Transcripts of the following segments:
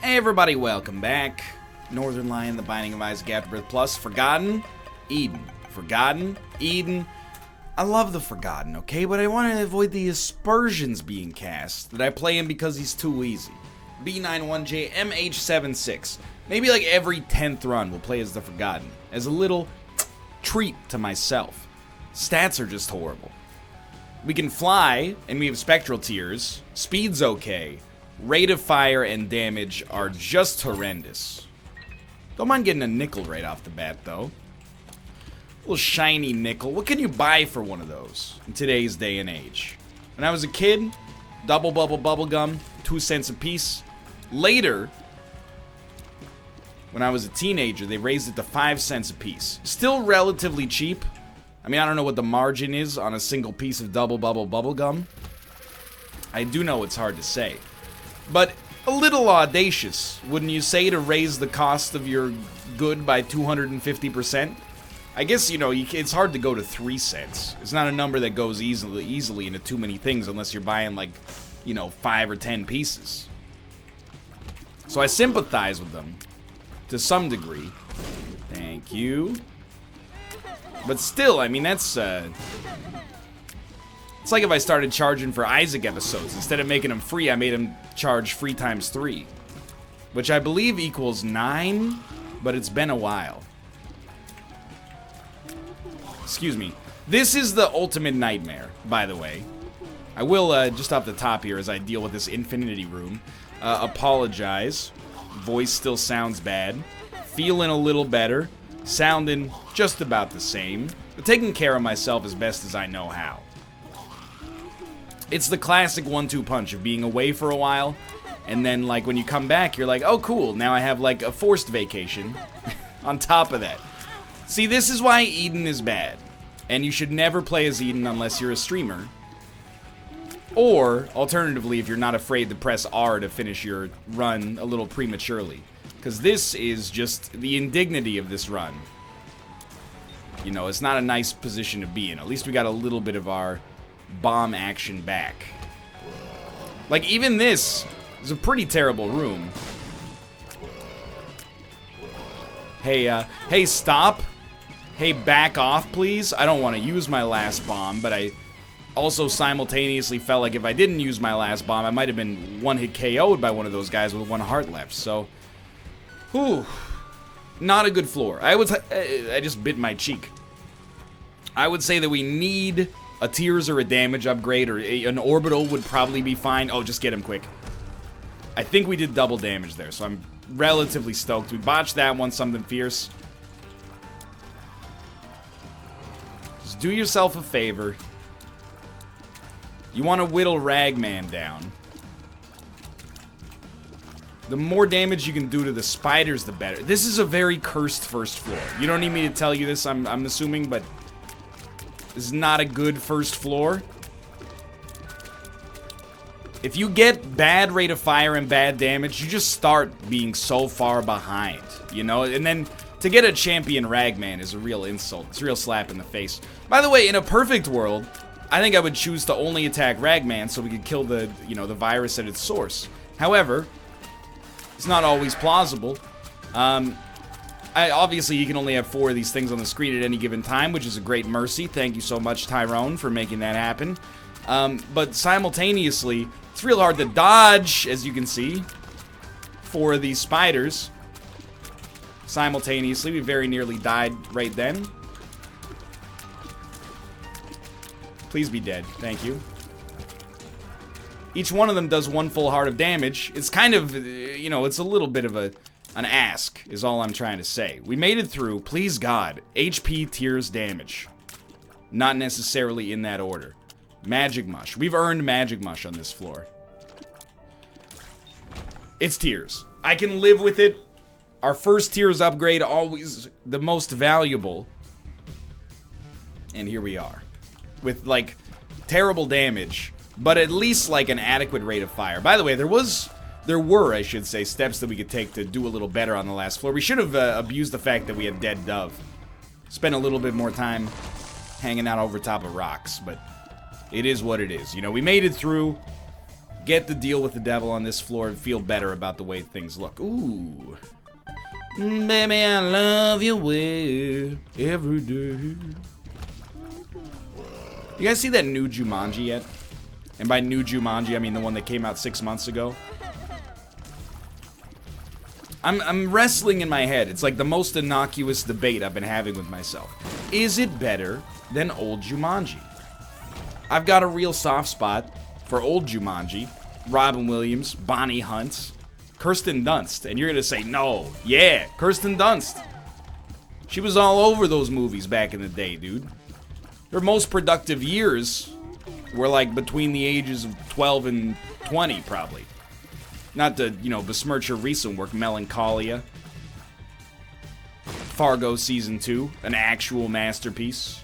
Hey everybody, welcome back. Northernlion, The Binding of Isaac Afterbirth Plus, Forgotten, Eden. Forgotten, Eden. I love the Forgotten, okay? But I want to avoid the aspersions being cast that I play him because he's too easy. B91JMH76. Maybe like every 10th run we'll play as the Forgotten, as a little treat to myself. Stats are just horrible. We can fly, and we have spectral tears. Speed's okay. Rate of fire and damage are just horrendous. Don't mind getting a nickel right off the bat, though. A little shiny nickel. What can you buy for one of those in today's day and age? When I was a kid, double bubble bubble gum, 2 cents a piece. Later, when I was a teenager, they raised it to 5 cents a piece. Still relatively cheap. I mean, I don't know what the margin is on a single piece of double bubble bubble gum. I do know it's hard to say. But a little audacious, wouldn't you say, to raise the cost of your good by 250%? I guess, you know, it's hard to go to 3 cents. It's not a number that goes easily into too many things unless you're buying, like, you know, 5 or 10 pieces. So I sympathize with them to some degree. Thank you. But still, I mean, that's, it's like if I started charging for Isaac episodes. Instead of making them free, I made them charge free times 3. Which I believe equals 9, but it's been a while. Excuse me. This is the ultimate nightmare, by the way. I will, just off the top here, as I deal with this infinity room, apologize. Voice still sounds bad. Feeling a little better. Sounding just about the same. But taking care of myself as best as I know how. It's the classic 1-2 punch of being away for a while, and then, like, when you come back, you're like, oh, cool, now I have, like, a forced vacation on top of that. See, this is why Eden is bad, and you should never play as Eden unless you're a streamer. Or, alternatively, if you're not afraid to press R to finish your run a little prematurely. Because this is just the indignity of this run. You know, it's not a nice position to be in. At least we got a little bit of our bomb action back. Like, even this is a pretty terrible room. Hey, hey, stop. Hey, back off, please. I don't want to use my last bomb, but I also simultaneously felt like if I didn't use my last bomb, I might have been one-hit KO'd by one of those guys with 1 heart left, so... Whew. Not a good floor. I just bit my cheek. I would say that we need a tears or a damage upgrade, or an orbital would probably be fine. Oh, just get him quick. I think we did double damage there, so I'm relatively stoked. We botched that one, something fierce. Just do yourself a favor. You want to whittle Ragman down. The more damage you can do to the spiders, the better. This is a very cursed first floor. You don't need me to tell you this, I'm assuming, but this is not a good first floor. If you get bad rate of fire and bad damage, you just start being so far behind, you know? And then to get a champion Ragman is a real insult. It's a real slap in the face. By the way, in a perfect world, I think I would choose to only attack Ragman so we could kill the, you know, the virus at its source. However, it's not always plausible. Obviously, you can only have 4 of these things on the screen at any given time, which is a great mercy. Thank you so much, Tyrone, for making that happen. But simultaneously, it's real hard to dodge, as you can see, 4 of these spiders. Simultaneously, we very nearly died right then. Please be dead. Thank you. Each one of them does 1 full heart of damage. It's kind of, you know, it's a little bit of an ask, is all I'm trying to say. We made it through, please God. HP, tears, damage. Not necessarily in that order. Magic Mush. We've earned Magic Mush on this floor. It's tears. I can live with it. Our first tears upgrade, always the most valuable. And here we are. With, like, terrible damage. But at least, like, an adequate rate of fire. By the way, there were, I should say, steps that we could take to do a little better on the last floor. We should have abused the fact that we had Dead Dove. Spent a little bit more time hanging out over top of rocks, but it is what it is. You know, we made it through. get the deal with the devil on this floor and feel better about the way things look. Ooh. Baby, I love you well every day. You guys see that new Jumanji yet? And by new Jumanji, I mean the one that came out 6 months ago. I'm wrestling in my head. It's like the most innocuous debate I've been having with myself. Is it better than old Jumanji? I've got a real soft spot for old Jumanji. Robin Williams, Bonnie Hunt, Kirsten Dunst. And you're going to say, no. Yeah, Kirsten Dunst. She was all over those movies back in the day, dude. Her most productive years were like between the ages of 12 and 20, probably. Not to, you know, besmirch her recent work, Melancholia. Fargo Season 2, an actual masterpiece.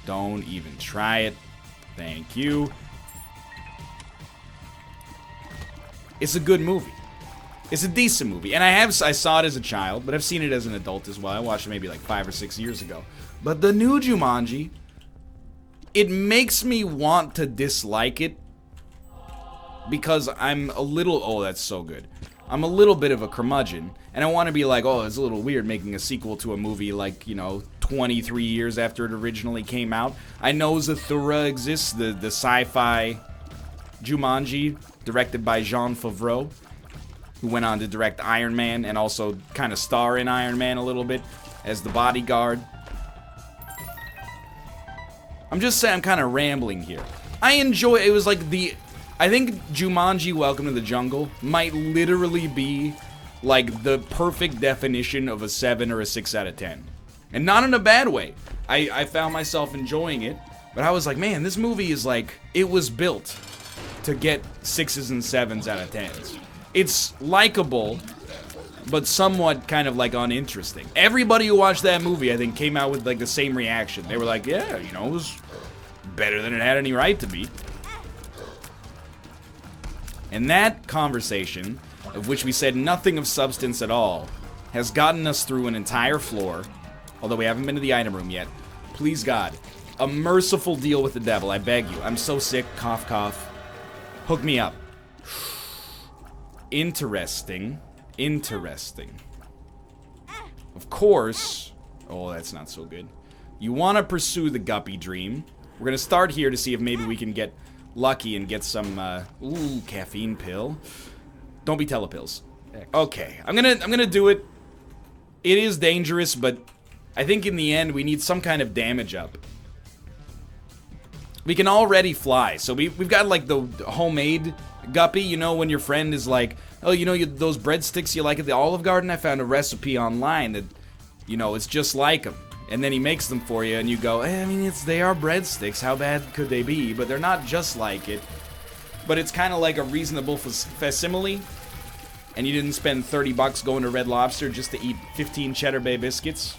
Don't even try it. Thank you. It's a good movie. It's a decent movie. And I saw it as a child, but I've seen it as an adult as well. I watched it maybe like 5 or 6 years ago. But the new Jumanji, it makes me want to dislike it because I'm a little... Oh, that's so good. I'm a little bit of a curmudgeon, and I want to be like, oh, it's a little weird making a sequel to a movie like, you know, 23 years after it originally came out. I know Zathura exists, the sci-fi Jumanji, directed by Jean Favreau, who went on to direct Iron Man and also kind of star in Iron Man a little bit as the bodyguard. I'm just saying I'm kind of rambling here. I enjoy... It was like the... I think Jumanji Welcome to the Jungle might literally be like the perfect definition of a 7 or a 6 out of 10. And not in a bad way. I found myself enjoying it, but I was like, man, this movie is like... It was built to get 6s and 7s out of 10s. It's likable, but somewhat kind of like uninteresting. Everybody who watched that movie, I think, came out with like the same reaction. They were like, yeah, you know, it was better than it had any right to be. And that conversation, of which we said nothing of substance at all, has gotten us through an entire floor, although we haven't been to the item room yet. Please, God, a merciful deal with the devil, I beg you. I'm so sick, cough, cough. Hook me up. Interesting. Interesting. Of course... Oh, that's not so good. You want to pursue the guppy dream. We're going to start here to see if maybe we can get lucky and get some, ooh, caffeine pill. Don't be telepills. Okay, I'm gonna do it. It is dangerous, but I think in the end we need some kind of damage up. We can already fly, so we've got like the homemade guppy, you know, when your friend is like, oh, you know, those breadsticks you like at the Olive Garden? I found a recipe online that, you know, it's just like them. And then he makes them for you, and you go, I mean, they are breadsticks. How bad could they be? But they're not just like it. But it's kind of like a reasonable facsimile. And you didn't spend $30 going to Red Lobster just to eat 15 Cheddar Bay biscuits.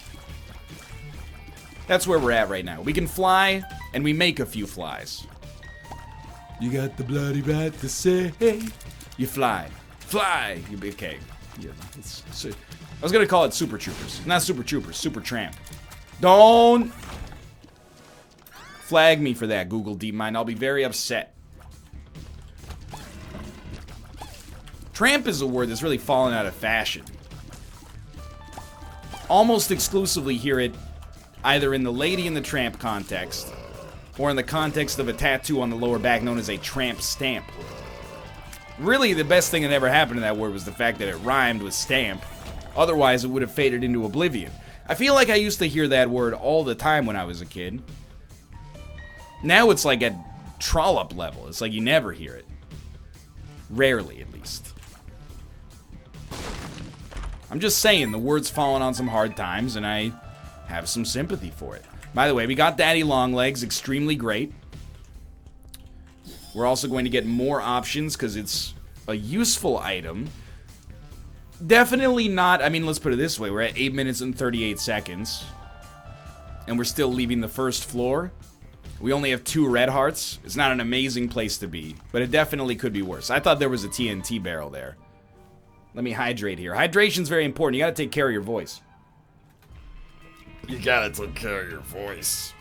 That's where we're at right now. We can fly, and we make a few flies. You got the bloody right to say, hey. You fly. Fly! You be okay. Yeah, I was going to call it Super Troopers. Not Super Troopers, Super Tramp. Don't flag me for that, Google DeepMind. I'll be very upset. Tramp is a word that's really fallen out of fashion. Almost exclusively hear it either in the Lady and the Tramp context or in the context of a tattoo on the lower back known as a tramp stamp. Really, the best thing that ever happened to that word was the fact that it rhymed with stamp. Otherwise, it would have faded into oblivion. I feel like I used to hear that word all the time when I was a kid. Now it's like at trollop level. It's like you never hear it. Rarely, at least. I'm just saying, the word's fallen on some hard times, and I have some sympathy for it. By the way, we got Daddy Longlegs, extremely great. We're also going to get more options, because it's a useful item. Definitely not, I mean, let's put it this way. We're at 8 minutes and 38 seconds. And we're still leaving the first floor. We only have 2 red hearts. It's not an amazing place to be, but it definitely could be worse. I thought there was a TNT barrel there. Let me hydrate here. Hydration's very important. You gotta take care of your voice. You gotta take care of your voice.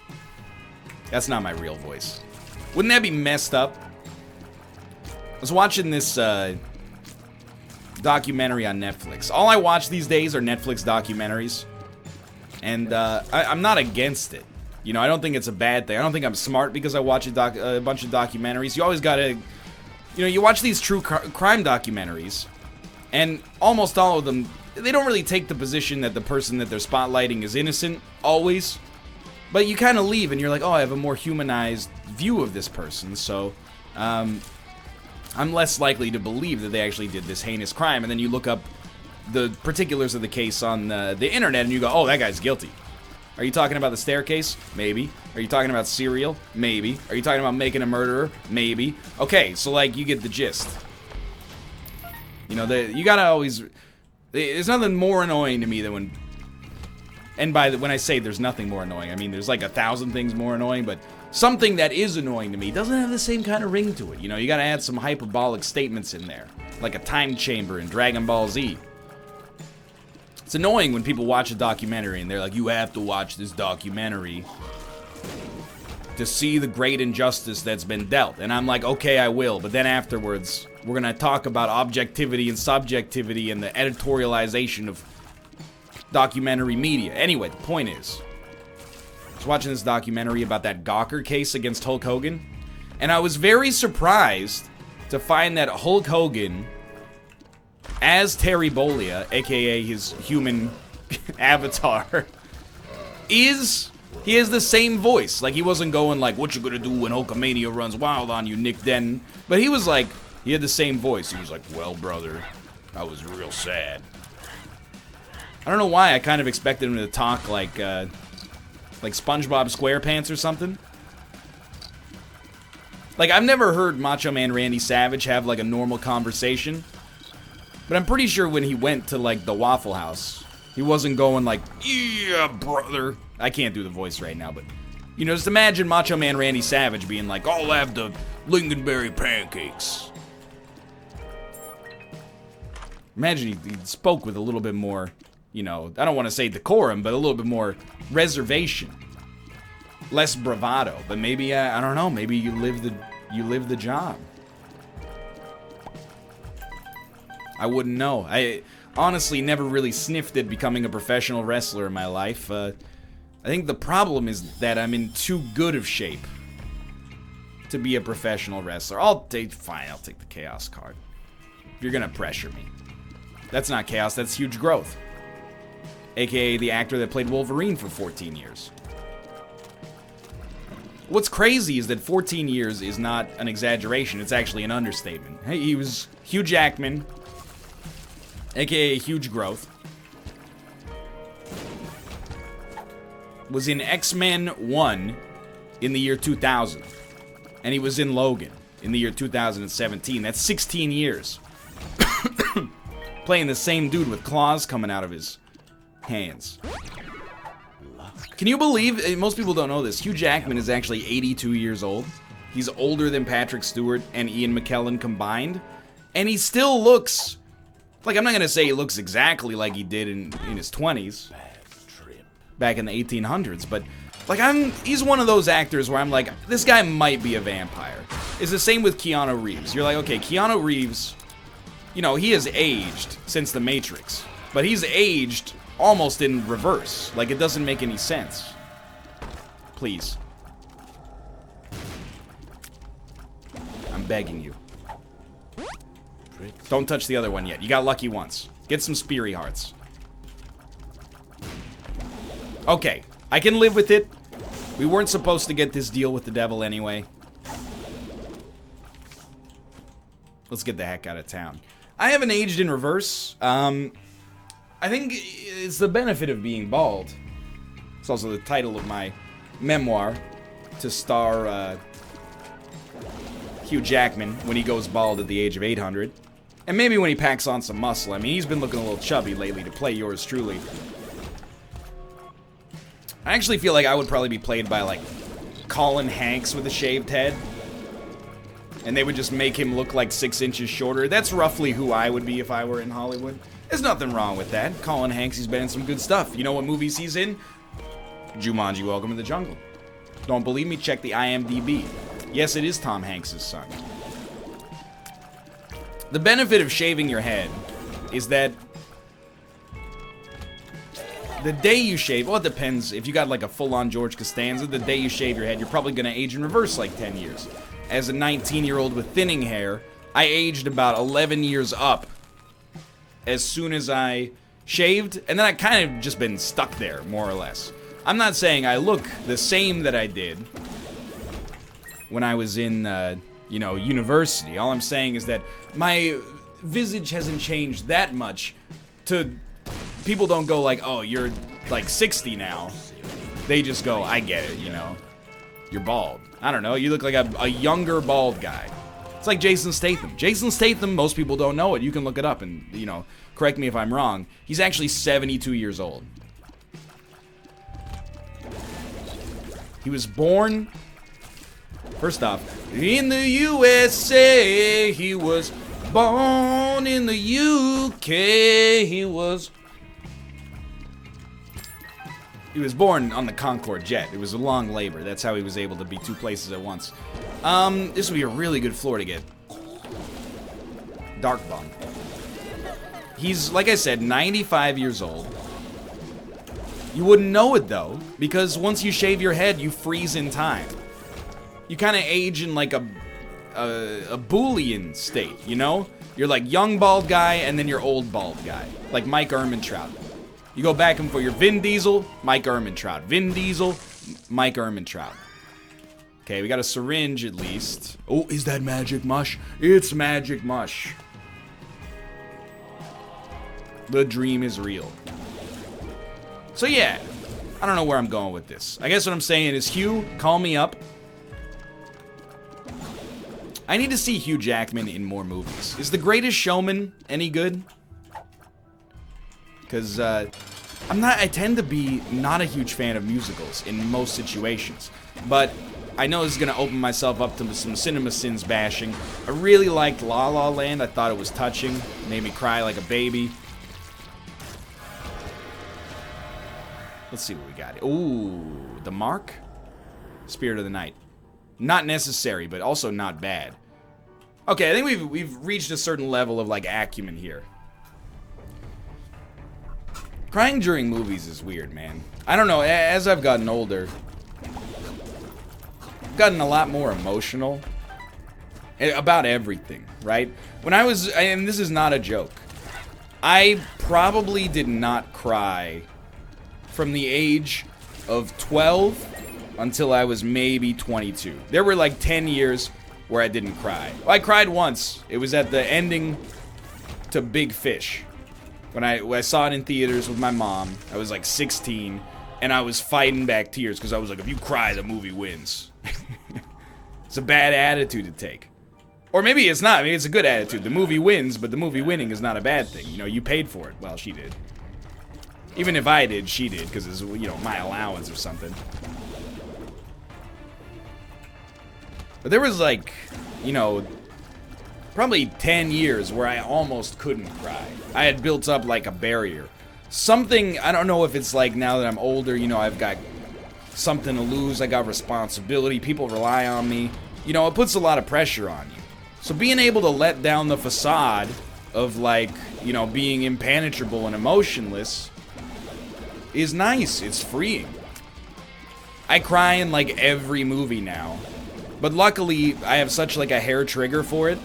That's not my real voice. Wouldn't that be messed up? I was watching this documentary on Netflix. All I watch these days are Netflix documentaries. And I'm not against it. You know, I don't think it's a bad thing. I don't think I'm smart because I watch a bunch of documentaries. You always gotta, you know, you watch these true crime documentaries, and almost all of them, they don't really take the position that the person that they're spotlighting is innocent, always. But you kind of leave and you're like, oh, I have a more humanized view of this person, so I'm less likely to believe that they actually did this heinous crime. And then you look up the particulars of the case on the internet and you go, oh, that guy's guilty. Are you talking about the staircase? Maybe. Are you talking about serial? Maybe. Are you talking about making a murderer? Maybe. Okay, so like you get the gist. You know, you gotta always. There's nothing more annoying to me than when. And when I say there's nothing more annoying, I mean there's like 1,000 things more annoying, but something that is annoying to me doesn't have the same kind of ring to it. You know, you gotta add some hyperbolic statements in there, like a time chamber in Dragon Ball Z. It's annoying when people watch a documentary and they're like, you have to watch this documentary to see the great injustice that's been dealt. And I'm like, okay, I will. But then afterwards, we're going to talk about objectivity and subjectivity and the editorialization of documentary media. Anyway, the point is, I was watching this documentary about that Gawker case against Hulk Hogan. And I was very surprised to find that Hulk Hogan, as Terry Bollea, aka his human avatar, he has the same voice. Like, he wasn't going like, what you gonna do when Hulkamania runs wild on you, Nick Denton? But he was like, he had the same voice. He was like, well, brother, I was real sad. I don't know why, I kind of expected him to talk like SpongeBob SquarePants or something. Like, I've never heard Macho Man Randy Savage have like a normal conversation. But I'm pretty sure when he went to, like, the Waffle House, he wasn't going like, yeah, brother. I can't do the voice right now, but, you know, just imagine Macho Man Randy Savage being like, I'll have the lingonberry pancakes. Imagine he spoke with a little bit more, you know, I don't want to say decorum, but a little bit more reservation. Less bravado. But maybe, I don't know, maybe you live the job. I wouldn't know. I honestly never really sniffed at becoming a professional wrestler in my life. I think the problem is that I'm in too good of shape to be a professional wrestler. Fine, I'll take the Chaos card. If you're gonna pressure me. That's not Chaos, that's Huge Growth. AKA the actor that played Wolverine for 14 years. What's crazy is that 14 years is not an exaggeration, it's actually an understatement. Hey, he was Hugh Jackman, aka Huge Growth, was in X-Men 1 in the year 2000, and he was in Logan in the year 2017. That's 16 years. Playing the same dude with claws coming out of his hands. Can you believe, most people don't know this, Hugh Jackman is actually 82 years old. He's older than Patrick Stewart and Ian McKellen combined, and he still looks, like, I'm not gonna say he looks exactly like he did in his 20s, back in the 1800s, but, like, he's one of those actors where I'm like, this guy might be a vampire. It's the same with Keanu Reeves. You're like, okay, Keanu Reeves, you know, he has aged since The Matrix, but he's aged almost in reverse. Like, it doesn't make any sense. Please. I'm begging you. Don't touch the other one yet. You got lucky once. Get some Speary Hearts. Okay, I can live with it. We weren't supposed to get this deal with the devil anyway. Let's get the heck out of town. I haven't aged in reverse. I think it's the benefit of being bald. It's also the title of my memoir, to star Hugh Jackman when he goes bald at the age of 800. And maybe when he packs on some muscle. I mean, he's been looking a little chubby lately to play yours truly. I actually feel like I would probably be played by, like, Colin Hanks with a shaved head. And they would just make him look like 6 inches shorter. That's roughly who I would be if I were in Hollywood. There's nothing wrong with that. Colin Hanks, he's been in some good stuff. You know what movies he's in? Jumanji, Welcome to the Jungle. Don't believe me? Check the IMDb. Yes, it is Tom Hanks' son. The benefit of shaving your head is that the day you shave, well, it depends. If you got like a full-on George Costanza, the day you shave your head, you're probably going to age in reverse like 10 years. As a 19-year-old with thinning hair, I aged about 11 years up as soon as I shaved, and then I kind of just been stuck there, more or less. I'm not saying I look the same that I did when I was in, you know, university. All I'm saying is that my visage hasn't changed that much to... People don't go like, oh, you're like 60 now. They just go, I get it, you know. You're bald. I don't know, you look like a younger bald guy. It's like Jason Statham. Jason Statham, most people don't know it. You can look it up and, you know, correct me if I'm wrong. He's actually 72 years old. He was born, first off, in the USA. He was born in the UK. He was born on the Concorde jet. It was a long labor. That's how he was able to be two places at once. This would be a really good floor to get. Dark Bum. He's, like I said, 95 years old. You wouldn't know it, though, because once you shave your head, you freeze in time. You kind of age in, like, a Boolean state, you know? You're, like, young bald guy, and then you're old bald guy. Like Mike Ehrmantraut. You go back and for your Vin Diesel, Mike Ehrmantraut. Vin Diesel, Mike Ehrmantraut. Okay, we got a syringe at least. Oh, is that magic mush? It's magic mush. The dream is real. So yeah, I don't know where I'm going with this. I guess what I'm saying is, Hugh, call me up. I need to see Hugh Jackman in more movies. Is The Greatest Showman any good? Because, I tend to be not a huge fan of musicals in most situations. But I know this is going to open myself up to some cinema sins bashing. I really liked La La Land. I thought it was touching. Made me cry like a baby. Let's see what we got. Ooh, The Mark? Spirit of the Night. Not necessary, but also not bad. Okay, I think we've reached a certain level of, like, acumen here. Crying during movies is weird, man. I don't know, as I've gotten older, I've gotten a lot more emotional about everything, right? When I was, and this is not a joke, I probably did not cry from the age of 12 until I was maybe 22. There were like 10 years where I didn't cry. Well, I cried once. It was at the ending to Big Fish. When I saw it in theaters with my mom, I was like 16, and I was fighting back tears because I was like, if you cry, the movie wins. It's a bad attitude to take. Or maybe it's not. Maybe it's a good attitude. The movie wins, but the movie winning is not a bad thing. You know, you paid for it. Well, she did. Even if I did, she did, because it's, you know, my allowance or something. But there was like, you know, probably 10 years where I almost couldn't cry. I had built up like a barrier. Something, I don't know if it's like now that I'm older, you know, I've got something to lose, I got responsibility, people rely on me. You know, it puts a lot of pressure on you. So being able to let down the facade of like, you know, being impenetrable and emotionless is nice. It's freeing. I cry in like every movie now. But luckily, I have such like a hair trigger for it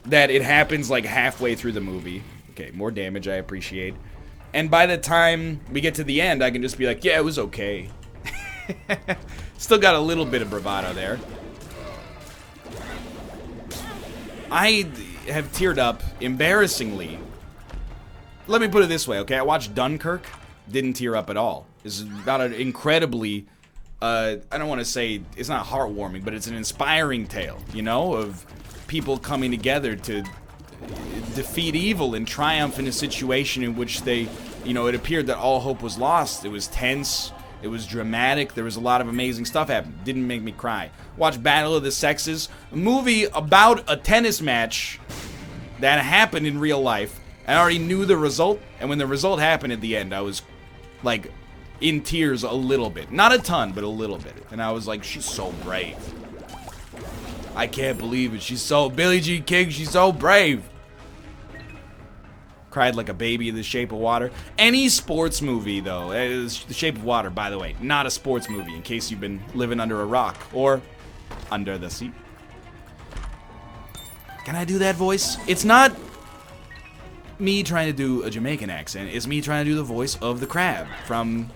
that it happens like halfway through the movie. Okay, more damage, I appreciate. And by the time we get to the end, I can just be like, yeah, it was okay. Still got a little bit of bravado there. I have teared up, embarrassingly. Let me put it this way, okay? I watched Dunkirk, didn't tear up at all. This is about an incredibly, I don't want to say, it's not heartwarming, but it's an inspiring tale, you know, of people coming together to defeat evil and triumph in a situation in which they, you know, it appeared that all hope was lost. It was tense. It was dramatic. There was a lot of amazing stuff happening. Didn't make me cry. Watched Battle of the Sexes, a movie about a tennis match that happened in real life. I already knew the result, and when the result happened at the end, I was, like, in tears a little bit. Not a ton, but a little bit. And I was like, she's so brave. I can't believe it. She's so... Billie Jean King, she's so brave. Cried like a baby in The Shape of Water. Any sports movie, though. The Shape of Water, by the way, not a sports movie, in case you've been living under a rock or under the sea. Can I do that voice? It's not me trying to do a Jamaican accent. It's me trying to do the voice of the crab from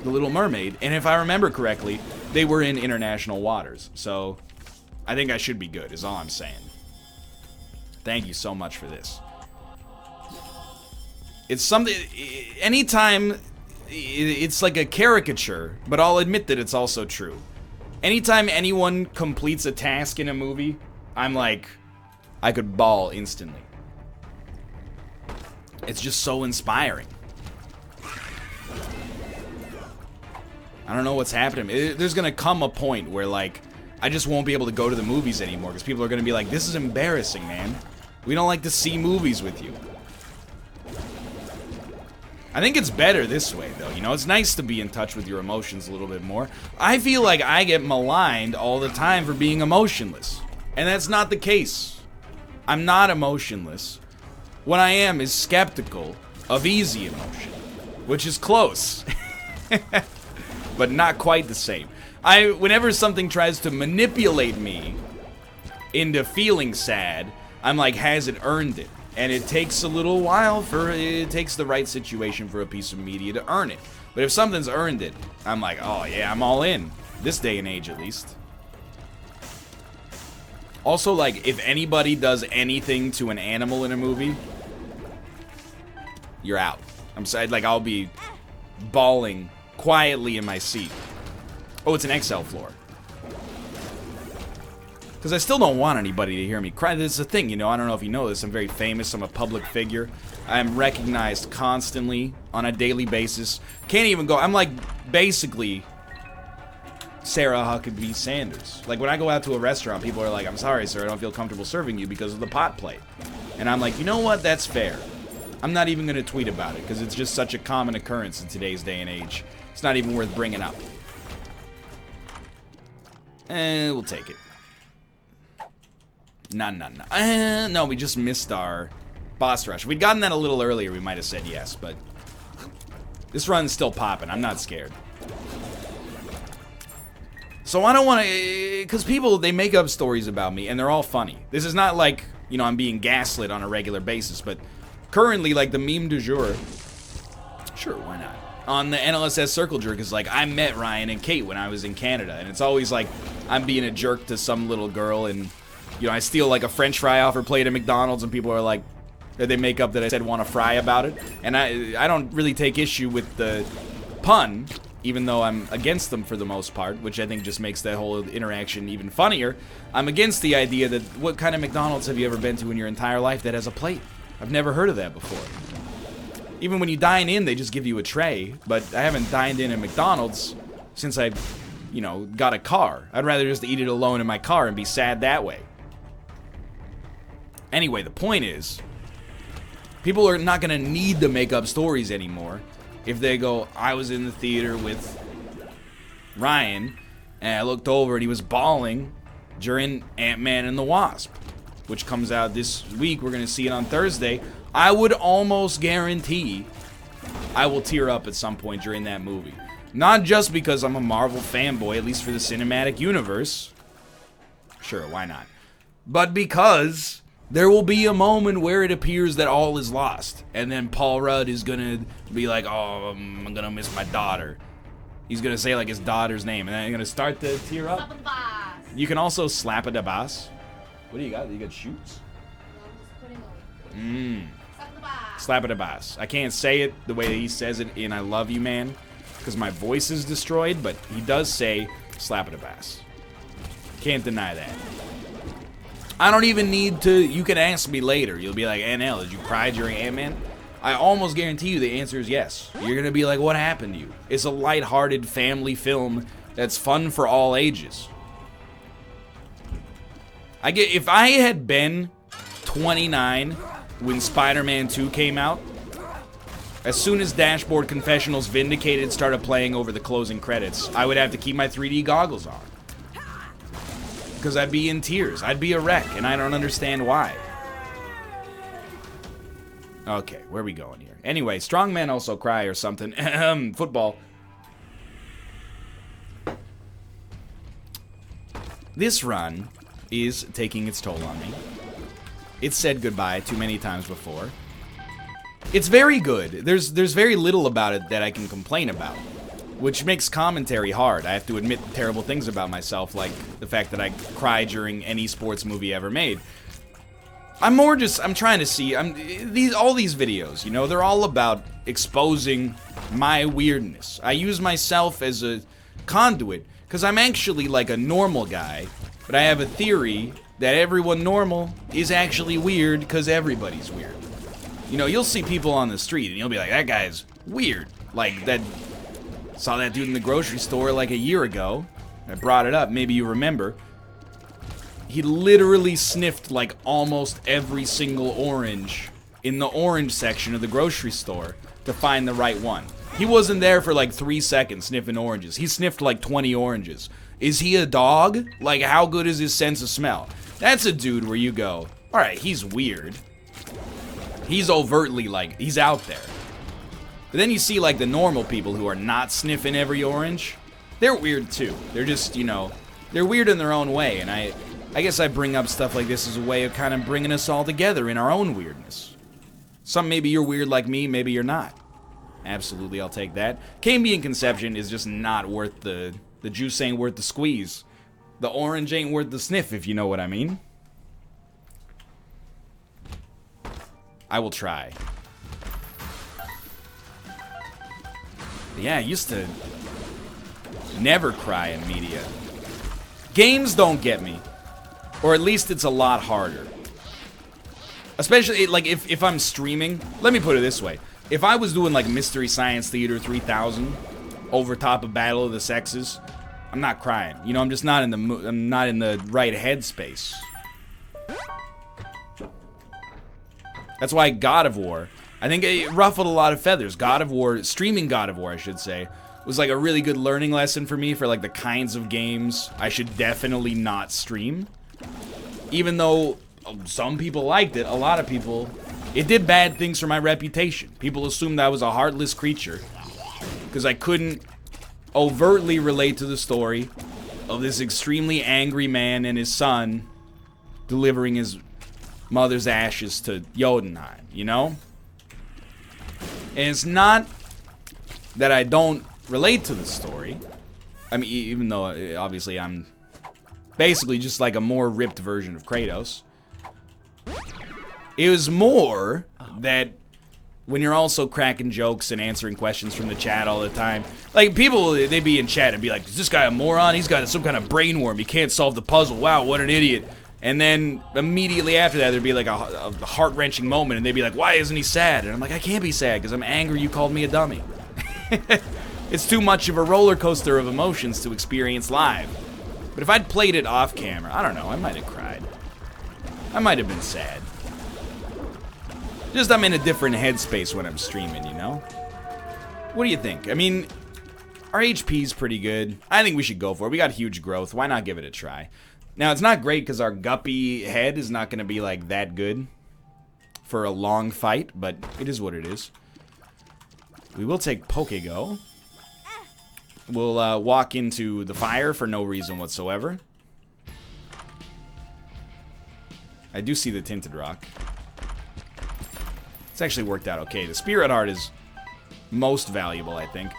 The Little Mermaid. And if I remember correctly, they were in international waters. So I think I should be good, is all I'm saying. Thank you so much for this. It's something, anytime, it's like a caricature, but I'll admit that it's also true. Anytime anyone completes a task in a movie, I'm like, I could bawl instantly. It's just so inspiring. I don't know what's happening. There's gonna come a point where, like, I just won't be able to go to the movies anymore because people are gonna be like, this is embarrassing, man. We don't like to see movies with you. I think it's better this way, though. You know, it's nice to be in touch with your emotions a little bit more. I feel like I get maligned all the time for being emotionless. And that's not the case. I'm not emotionless. What I am is skeptical of easy emotion, which is close. But not quite the same. Whenever something tries to manipulate me into feeling sad, I'm like, has it earned it? And it takes a little while it takes the right situation for a piece of media to earn it. But if something's earned it, I'm like, oh yeah, I'm all in. This day and age, at least. Also, like, if anybody does anything to an animal in a movie, you're out. I'm sorry, like, I'll be bawling quietly in my seat. Oh, it's an XL floor. Because I still don't want anybody to hear me cry. This is the thing, you know, I don't know if you know this. I'm very famous. I'm a public figure. I'm recognized constantly on a daily basis. Can't even go. I'm like basically Sarah Huckabee Sanders. Like when I go out to a restaurant, people are like, I'm sorry, sir, I don't feel comfortable serving you because of the pot plate. And I'm like, you know what? That's fair. I'm not even going to tweet about it because it's just such a common occurrence in today's day and age. It's not even worth bringing up. We'll take it. No, we just missed our boss rush. If we'd gotten that a little earlier, we might have said yes, but this run's still popping. I'm not scared. So I don't want to, because people, they make up stories about me, and they're all funny. This is not like, you know, I'm being gaslit on a regular basis, but currently, like, the meme du jour, sure, why not? On the NLSS Circle Jerk is like, I met Ryan and Kate when I was in Canada, and it's always like, I'm being a jerk to some little girl, and you know, I steal like a French fry off her plate at McDonald's, and people are like, they make up that I said want a fry about it. And I don't really take issue with the pun, even though I'm against them for the most part, which I think just makes that whole interaction even funnier. I'm against the idea that what kind of McDonald's have you ever been to in your entire life that has a plate? I've never heard of that before. Even when you dine in, they just give you a tray, but I haven't dined in at McDonald's since I, you know, got a car. I'd rather just eat it alone in my car and be sad that way. Anyway, the point is, people are not going to need to make up stories anymore if they go, I was in the theater with Ryan, and I looked over and he was bawling during Ant-Man and the Wasp, which comes out this week. We're going to see it on Thursday. I would almost guarantee I will tear up at some point during that movie. Not just because I'm a Marvel fanboy, at least for the cinematic universe. Sure, why not? But because there will be a moment where it appears that all is lost. And then Paul Rudd is going to be like, oh, I'm going to miss my daughter. He's going to say like his daughter's name. And then I'm going to start to tear up. You can also slap a da bass. What do you got? You got shoots? Slap a da bass. I can't say it the way that he says it in I Love You Man, because my voice is destroyed, but he does say slap a da bass. Can't deny that. I don't even need to, you can ask me later. You'll be like, NL, did you cry during Ant-Man? I almost guarantee you the answer is yes. You're going to be like, what happened to you? It's a lighthearted family film that's fun for all ages. If I had been 29 when Spider-Man 2 came out, as soon as Dashboard Confessionals Vindicated started playing over the closing credits, I would have to keep my 3D goggles on. Because I'd be in tears. I'd be a wreck, and I don't understand why. Okay, where are we going here? Anyway, strong men also cry or something. Football. This run is taking its toll on me. It's said goodbye too many times before. It's very good. There's very little about it that I can complain about, which makes commentary hard. I have to admit terrible things about myself, like the fact that I cry during any sports movie ever made. I'm trying to see, all these videos, you know, they're all about exposing my weirdness. I use myself as a conduit, because I'm actually like a normal guy, but I have a theory that everyone normal is actually weird because everybody's weird. You know, you'll see people on the street and you'll be like, that guy's weird. Like, saw that dude in the grocery store like a year ago. I brought it up, maybe you remember. He literally sniffed like almost every single orange in the orange section of the grocery store to find the right one. He wasn't there for like 3 seconds sniffing oranges. He sniffed like 20 oranges. Is he a dog? Like, how good is his sense of smell? That's a dude where you go, alright, he's weird. He's overtly like, he's out there. But then you see like the normal people who are not sniffing every orange. They're weird too. They're just, you know, they're weird in their own way. And I guess I bring up stuff like this as a way of kind of bringing us all together in our own weirdness. Maybe you're weird like me, maybe you're not. Absolutely, I'll take that. Cambian conception is just not worth the juice ain't worth the squeeze. The orange ain't worth the sniff, if you know what I mean. I will try. Yeah, I used to never cry in media. Games don't get me. Or at least it's a lot harder. Especially, like, if I'm streaming. Let me put it this way. If I was doing, like, Mystery Science Theater 3000 over top of Battle of the Sexes, I'm not crying. You know, I'm just not in the right headspace. That's why God of War, I think it ruffled a lot of feathers. God of War, streaming God of War, I should say, was like a really good learning lesson for me for like the kinds of games I should definitely not stream. Even though some people liked it, a lot of people, it did bad things for my reputation. People assumed I was a heartless creature because I couldn't overtly relate to the story of this extremely angry man and his son delivering his mother's ashes to Jotunheim, you know? And it's not that I don't relate to the story. I mean, even though obviously I'm basically just like a more ripped version of Kratos. It was more that when you're also cracking jokes and answering questions from the chat all the time, like people, they'd be in chat and be like, is this guy a moron? He's got some kind of brain worm. He can't solve the puzzle. Wow, what an idiot. And then immediately after that, there'd be like a heart-wrenching moment, and they'd be like, why isn't he sad? And I'm like, I can't be sad because I'm angry you called me a dummy. It's too much of a roller coaster of emotions to experience live. But if I'd played it off camera, I don't know, I might have cried. I might have been sad. Just I'm in a different headspace when I'm streaming, you know? What do you think? I mean, our HP's pretty good. I think we should go for it. We got huge growth. Why not give it a try? Now, it's not great because our guppy head is not going to be, like, that good for a long fight, but it is what it is. We will take Pokego. We'll walk into the fire for no reason whatsoever. I do see the Tinted Rock. It's actually worked out okay. The Spirit Heart is most valuable, I think.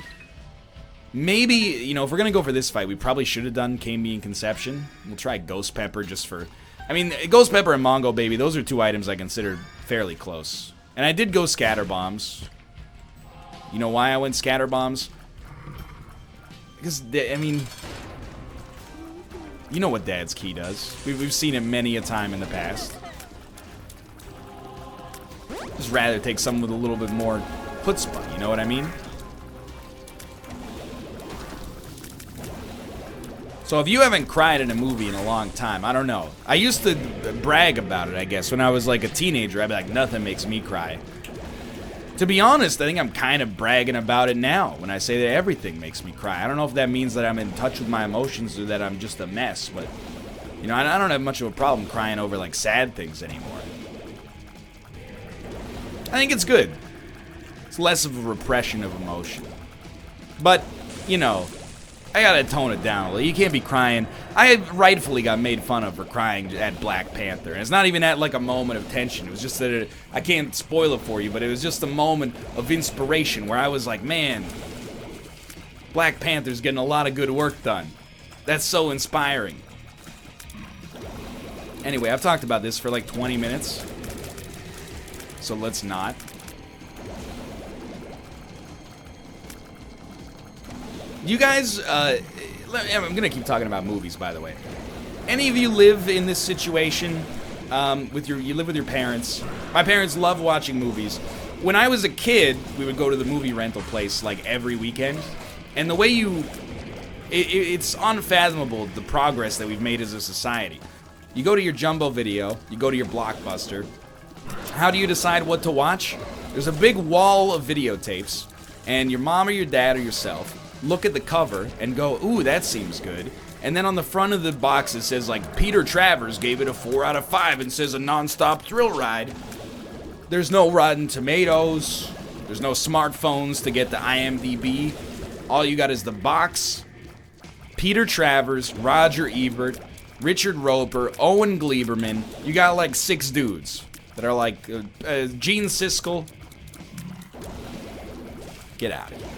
Maybe, you know, if we're going to go for this fight, we probably should have done Cambian Conception. We'll try Ghost Pepper just for... I mean, Ghost Pepper and Mongo Baby, those are two items I considered fairly close. And I did go Scatter Bombs. You know why I went Scatter Bombs? Because, I mean... You know what Dad's Key does. We've seen it many a time in the past. Just rather take something with a little bit more chutzpah, you know what I mean? So if you haven't cried in a movie in a long time, I don't know. I used to brag about it, I guess. When I was like a teenager, I'd be like, nothing makes me cry. To be honest, I think I'm kind of bragging about it now when I say that everything makes me cry. I don't know if that means that I'm in touch with my emotions or that I'm just a mess, but, you know, I don't have much of a problem crying over, like, sad things anymore. I think it's good. It's less of a repression of emotion. But, you know, I gotta tone it down a little. You can't be crying. I rightfully got made fun of for crying at Black Panther. And it's not even at like a moment of tension. It was just that I can't spoil it for you, but it was just a moment of inspiration where I was like, man, Black Panther's getting a lot of good work done. That's so inspiring. Anyway, I've talked about this for like 20 minutes. So let's not. You guys, I'm gonna keep talking about movies, by the way. Any of you live in this situation you live with your parents? My parents love watching movies. When I was a kid, we would go to the movie rental place like every weekend. And the way it's unfathomable the progress that we've made as a society. You go to your Jumbo Video, you go to your Blockbuster. How do you decide what to watch? There's a big wall of videotapes, and your mom or your dad or yourself look at the cover and go, ooh, that seems good. And then on the front of the box it says like, Peter Travers gave it a 4 out of 5 and says a non-stop thrill ride. There's no Rotten Tomatoes. There's no smartphones to get the IMDb. All you got is the box, Peter Travers, Roger Ebert, Richard Roeper, Owen Gleiberman. You got like 6 dudes that are like Gene Siskel. Get out of here.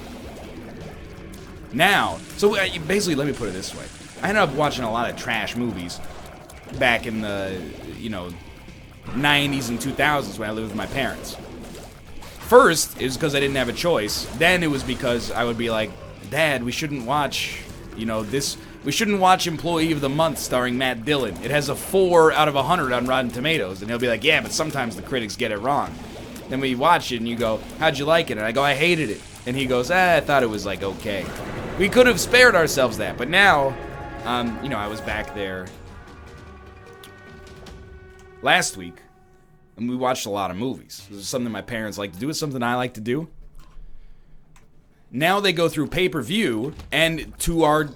Now, so basically, let me put it this way. I ended up watching a lot of trash movies back in the, 90s and 2000s when I lived with my parents. First, it was because I didn't have a choice. Then it was because I would be like, Dad, we shouldn't watch, this. We shouldn't watch Employee of the Month starring Matt Dillon. It has a 4 out of 100 on Rotten Tomatoes. And he'll be like, yeah, but sometimes the critics get it wrong. Then we watch it and you go, how'd you like it? And I go, I hated it. And he goes, I thought it was like okay. We could have spared ourselves that, but now, I was back there last week, and we watched a lot of movies. This is something my parents like to do. It's something I like to do. Now they go through pay-per-view, and to our,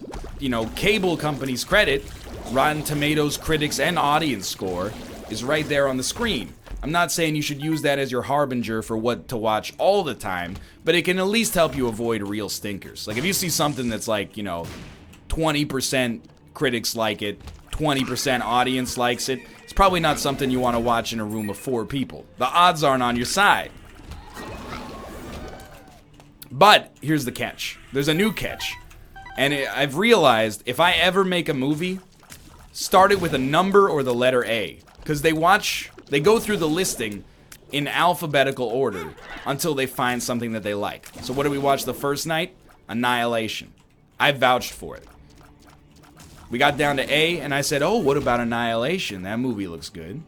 cable company's credit, Rotten Tomatoes critics and audience score is right there on the screen. I'm not saying you should use that as your harbinger for what to watch all the time, but it can at least help you avoid real stinkers. Like if you see something that's like, 20% critics like it, 20% audience likes it, it's probably not something you want to watch in a room of 4 people. The odds aren't on your side. But here's the catch. There's a new catch. And I've realized if I ever make a movie, start it with a number or the letter A. Because they go through the listing in alphabetical order until they find something that they like. So what did we watch the first night? Annihilation. I vouched for it. We got down to A, and I said, oh, what about Annihilation? That movie looks good.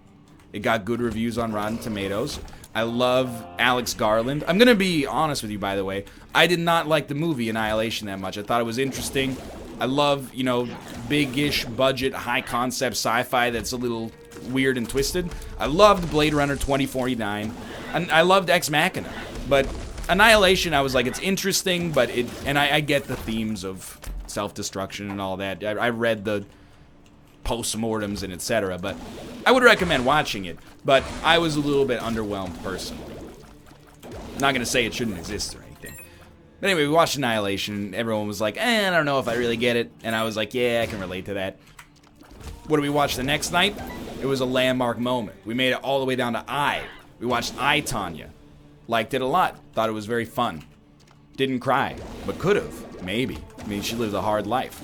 It got good reviews on Rotten Tomatoes. I love Alex Garland. I'm going to be honest with you, by the way. I did not like the movie Annihilation that much. I thought it was interesting. I love, big-ish budget, high-concept sci-fi that's a little weird and twisted. I loved Blade Runner 2049. And I loved Ex Machina. But Annihilation, I was like, it's interesting, but I get the themes of self-destruction and all that. I read the post-mortems and etc. But I would recommend watching it. But I was a little bit underwhelmed personally. I'm not going to say it shouldn't exist or anything. But anyway, we watched Annihilation. Everyone was like, I don't know if I really get it. And I was like, yeah, I can relate to that. What did we watch the next night? It was a landmark moment. We made it all the way down to I. We watched I, Tonya. Liked it a lot. Thought it was very fun. Didn't cry, but could have. Maybe. I mean, she lived a hard life.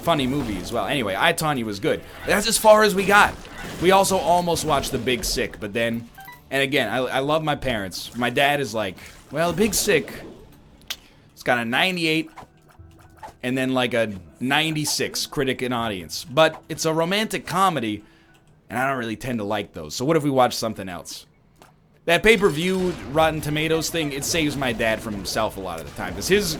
Funny movie as well. Anyway, I, Tonya was good. That's as far as we got. We also almost watched The Big Sick, but then... And again, I love my parents. My dad is like, well, The Big Sick, it's got a 98 and then like a 96 critic and audience. But it's a romantic comedy, and I don't really tend to like those. So what if we watch something else? That pay-per-view Rotten Tomatoes thing, it saves my dad from himself a lot of the time. Because his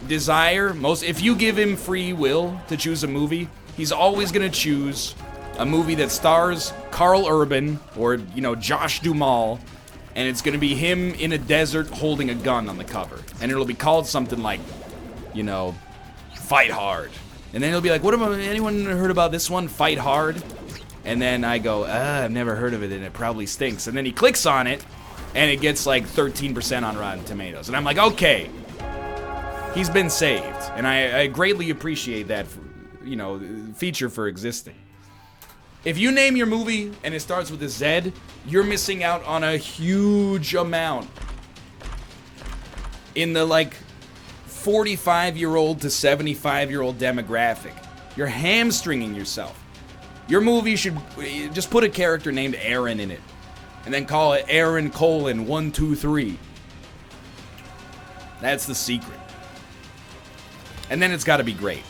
desire, if you give him free will to choose a movie, he's always going to choose a movie that stars Carl Urban or, Josh Duhamel, and it's going to be him in a desert holding a gun on the cover. And it'll be called something like, Fight Hard. And then he'll be like, what about, anyone heard about this one, Fight Hard? And then I go, I've never heard of it, and it probably stinks. And then he clicks on it, And it gets like 13% on Rotten Tomatoes. And I'm like, okay, he's been saved. And I greatly appreciate that, feature for existing. If you name your movie and it starts with a Z, you're missing out on a huge amount in the, 45-year-old to 75-year-old demographic. You're hamstringing yourself. Your movie should just put a character named Aaron in it. And then call it Aaron : 1, 2, 3. That's the secret. And then it's got to be great.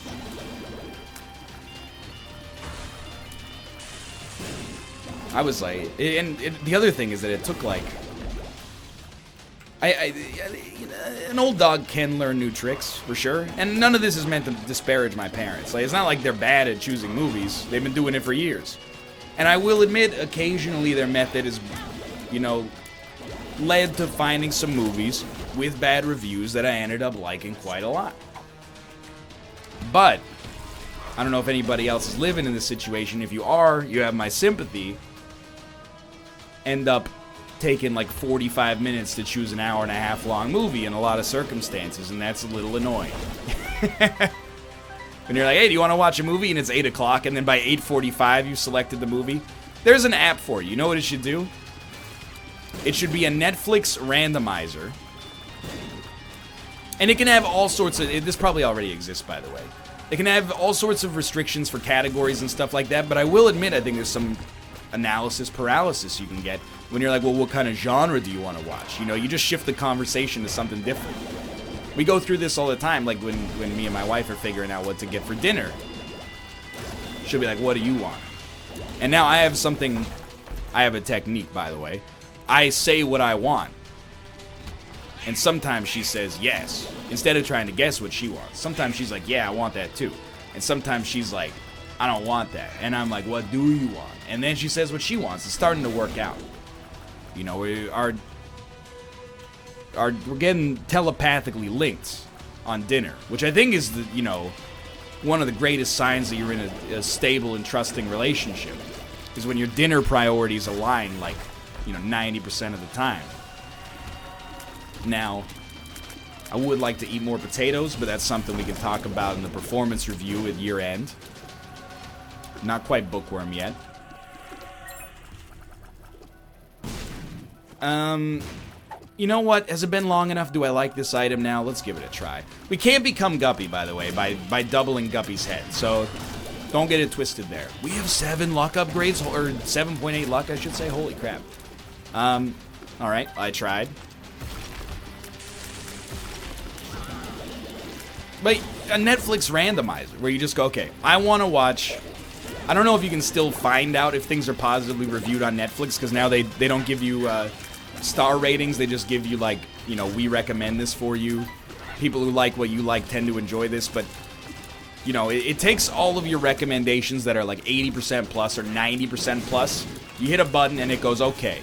I was like, and the other thing is that it took an old dog can learn new tricks, for sure. And none of this is meant to disparage my parents. It's not like they're bad at choosing movies. They've been doing it for years. And I will admit, occasionally their method is, led to finding some movies with bad reviews that I ended up liking quite a lot. But I don't know if anybody else is living in this situation. If you are, you have my sympathy. End up taking 45 minutes to choose an hour and a half long movie in a lot of circumstances, and that's a little annoying. When you're like, hey, do you want to watch a movie? And it's 8 o'clock, and then by 8:45 you selected the movie. There's an app for you. You know what it should do? It should be a Netflix randomizer. And it can have all sorts of... This probably already exists, by the way. It can have all sorts of restrictions for categories and stuff like that, but I will admit I think there's some analysis paralysis you can get when you're like, well, what kind of genre do you want to watch? You just shift the conversation to something different. We go through this all the time, like when me and my wife are figuring out what to get for dinner. She'll be like, what do you want? And now I have a technique, by the way. I say what I want. And sometimes she says yes, instead of trying to guess what she wants. Sometimes she's like, yeah, I want that too. And sometimes she's like, I don't want that. And I'm like, what do you want? And then she says what she wants. It's starting to work out. We're getting telepathically linked on dinner, which I think is one of the greatest signs that you're in a stable and trusting relationship, is when your dinner priorities align 90% of the time. Now, I would like to eat more potatoes, but that's something we can talk about in the performance review at year end. Not quite bookworm yet. You know what? Has it been long enough? Do I like this item now? Let's give it a try. We can't become Guppy, by the way, by doubling Guppy's head, so don't get it twisted there. We have 7 luck upgrades, or 7.8 luck, I should say. Holy crap. Alright, I tried. But a Netflix randomizer, where you just go, okay, I want to watch... I don't know if you can still find out if things are positively reviewed on Netflix, because now they don't give you star ratings. They just give you, we recommend this for you. People who like what you like tend to enjoy this, but, it takes all of your recommendations that are 80% plus or 90% plus. You hit a button and it goes, okay,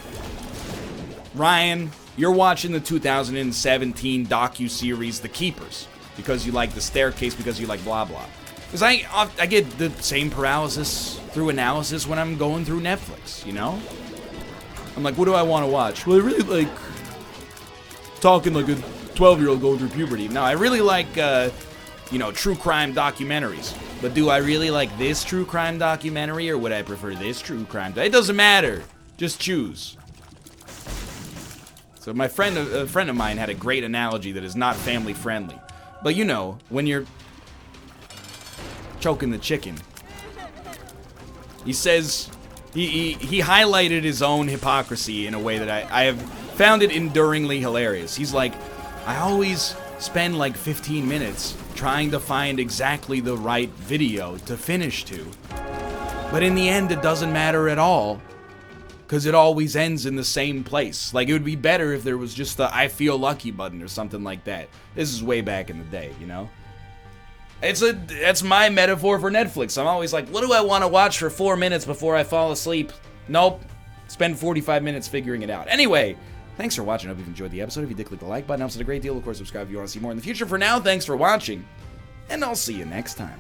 Ryan, you're watching the 2017 docu-series The Keepers because you like The Staircase, because you like blah blah. Because I get the same paralysis through analysis when I'm going through Netflix, I'm like, what do I want to watch? Well, I really like talking like a 12-year-old going through puberty. No, I really like, true crime documentaries. But do I really like this true crime documentary, or would I prefer this true crime? It doesn't matter. Just choose. So a friend of mine had a great analogy that is not family friendly. But when you're choking the chicken, he says he highlighted his own hypocrisy in a way that I have found it enduringly hilarious. He's like, I always spend 15 minutes trying to find exactly the right video to finish to, but in the end it doesn't matter at all, because it always ends in the same place. It would be better if there was just the I feel lucky button or something like that. This is way back in the day, That's my metaphor for Netflix. I'm always like, what do I want to watch for 4 minutes before I fall asleep? Nope. Spend 45 minutes figuring it out. Anyway, thanks for watching. I hope you've enjoyed the episode. If you did, click the like button. It helps it a great deal. Of course, subscribe if you want to see more in the future. For now, thanks for watching, and I'll see you next time.